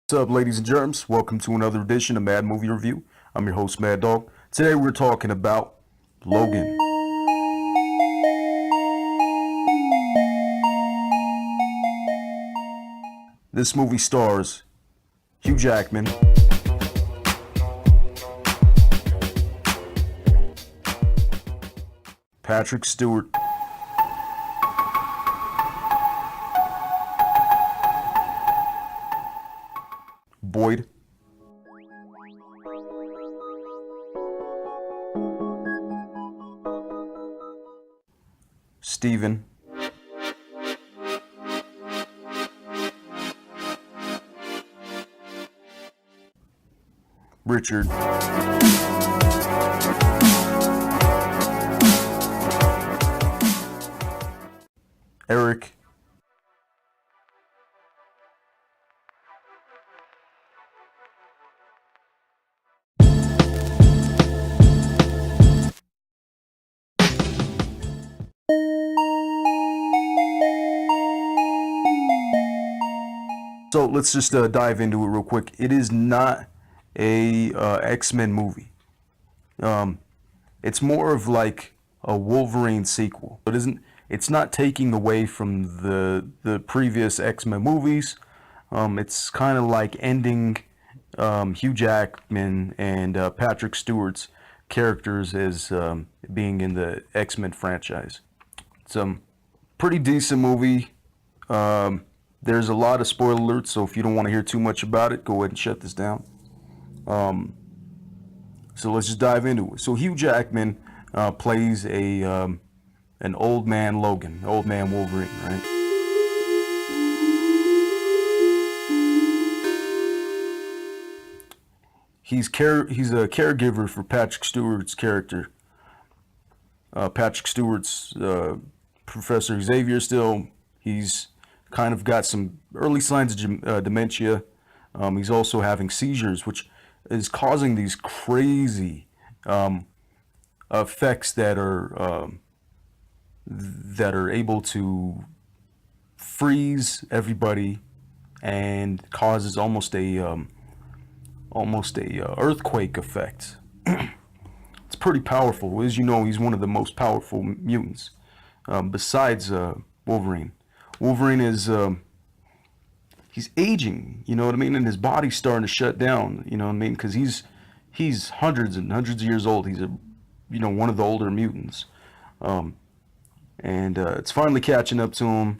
What's up, ladies and germs? Welcome to another edition of Mad Movie Review. I'm your host, Mad Dog. Today we're talking about Logan. This movie stars Hugh Jackman, Patrick Stewart, Boyd, Steven, Richard, Eric, So let's just dive into it real quick. It is not a X-Men movie. It's more of like a Wolverine sequel. It isn't. It's not taking away from the previous X-Men movies. It's kind of like ending Hugh Jackman and Patrick Stewart's characters as being in the X-Men franchise. It's a pretty decent movie. There's a lot of spoiler alerts, so if you don't want to hear too much about it, go ahead and shut this down. So let's just dive into it. So Hugh Jackman plays an old man Logan, old man Wolverine, right? He's a caregiver for Patrick Stewart's character. Patrick Stewart's Professor Xavier still. He's kind of got some early signs of dementia. He's also having seizures, which is causing these crazy effects that are able to freeze everybody and causes almost a earthquake effect. It's pretty powerful. As you know, he's one of the most powerful mutants besides Wolverine. Wolverine is he's aging, you know what I mean, and his body's starting to shut down, you know what I mean, because he's hundreds and hundreds of years old. He's one of the older mutants, and it's finally catching up to him.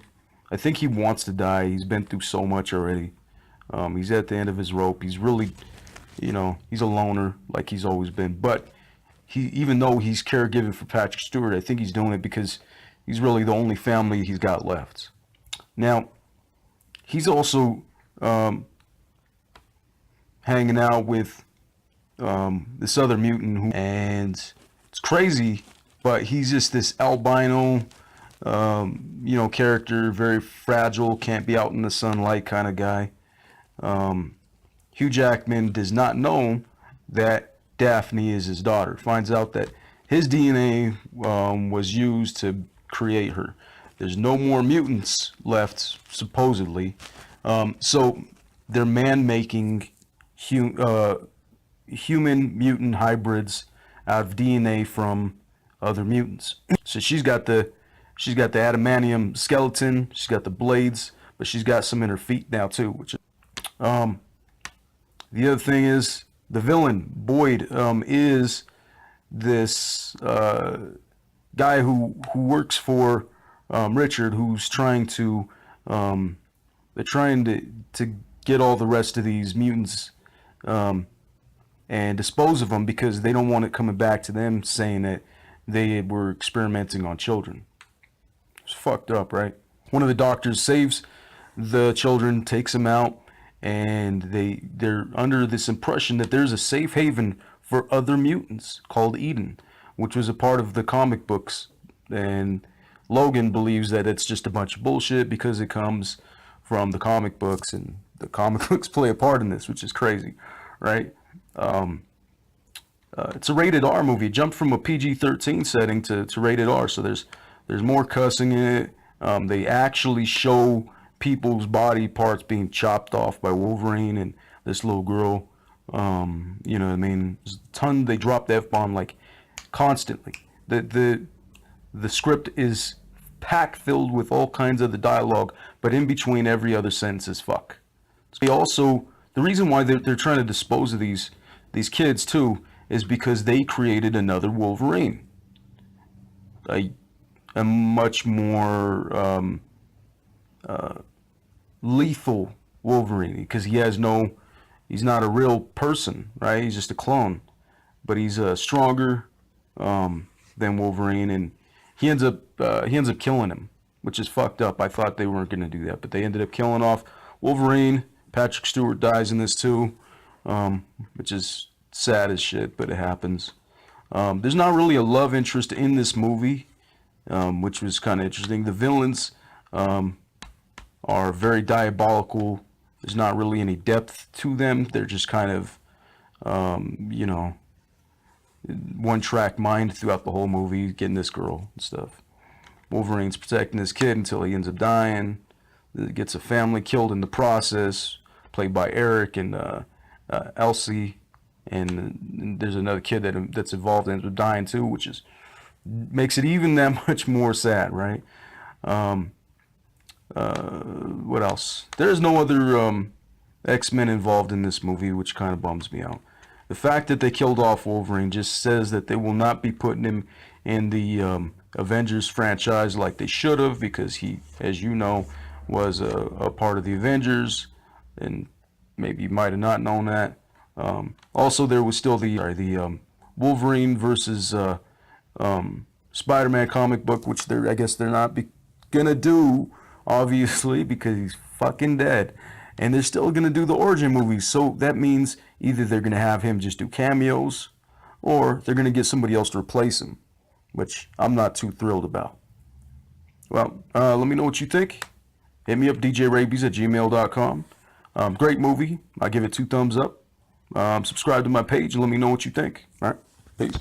I think he wants to die. He's been through so much already. He's at the end of his rope. He's really, he's a loner like he's always been. But even though he's caregiving for Patrick Stewart, I think he's doing it because he's really the only family he's got left. Now, he's also hanging out with this other mutant, and it's crazy, but he's just this albino, character, very fragile, can't be out in the sunlight kind of guy. Hugh Jackman does not know that Daphne is his daughter. Finds out that his DNA was used to create her. There's no more mutants left, supposedly. So they're man-making human mutant hybrids out of DNA from other mutants. So she's got the adamantium skeleton. She's got the blades, but she's got some in her feet now too. The other thing is the villain Boyd is this guy who works for Richard, who's trying to get all the rest of these mutants and dispose of them because they don't want it coming back to them saying that they were experimenting on children. It's fucked up, right? One of the doctors saves the children, takes them out, and they're under this impression that there's a safe haven for other mutants called Eden, which was a part of the comic books, and Logan believes that it's just a bunch of bullshit because it comes from the comic books, and the comic books play a part in this, which is crazy, right? It's a rated R movie. It jumped from a PG-13 setting to rated R, so there's more cussing in it. They actually show people's body parts being chopped off by Wolverine and this little girl. You know what I mean? They drop the F-bomb like constantly. The script is packed filled with all kinds of the dialogue, but in between every other sentence is fuck. They also, the reason why they're trying to dispose of these kids too is because they created another Wolverine. A much more lethal Wolverine, because he's not a real person, right? He's just a clone, but he's stronger than Wolverine, and he ends up killing him, which is fucked up. I thought they weren't going to do that, but they ended up killing off Wolverine. Patrick Stewart dies in this too, which is sad as shit, but it happens. There's not really a love interest in this movie, which was kind of interesting. The villains are very diabolical. There's not really any depth to them. They're just kind of, one-track mind throughout the whole movie, getting this girl and stuff. Wolverine's protecting this kid until he ends up dying. Gets a family killed in the process, played by Eric and Elsie. And there's another kid that's involved and ends up dying too, which makes it even that much more sad, right? What else? There's no other X-Men involved in this movie, which kind of bums me out. The fact that they killed off Wolverine just says that they will not be putting him in the Avengers franchise like they should have, because he, as you know, was a part of the Avengers, and maybe you might have not known that. Also, there was still the Wolverine versus Spider-Man comic book, which I guess they're not gonna do, obviously, because he's fucking dead. And they're still gonna do the origin movies, so that means either they're gonna have him just do cameos, or they're gonna get somebody else to replace him, which I'm not too thrilled about. Well, let me know what you think. Hit me up, djrabies@gmail.com. Great movie. I give it 2 thumbs up. Subscribe to my page and let me know what you think. All right, peace.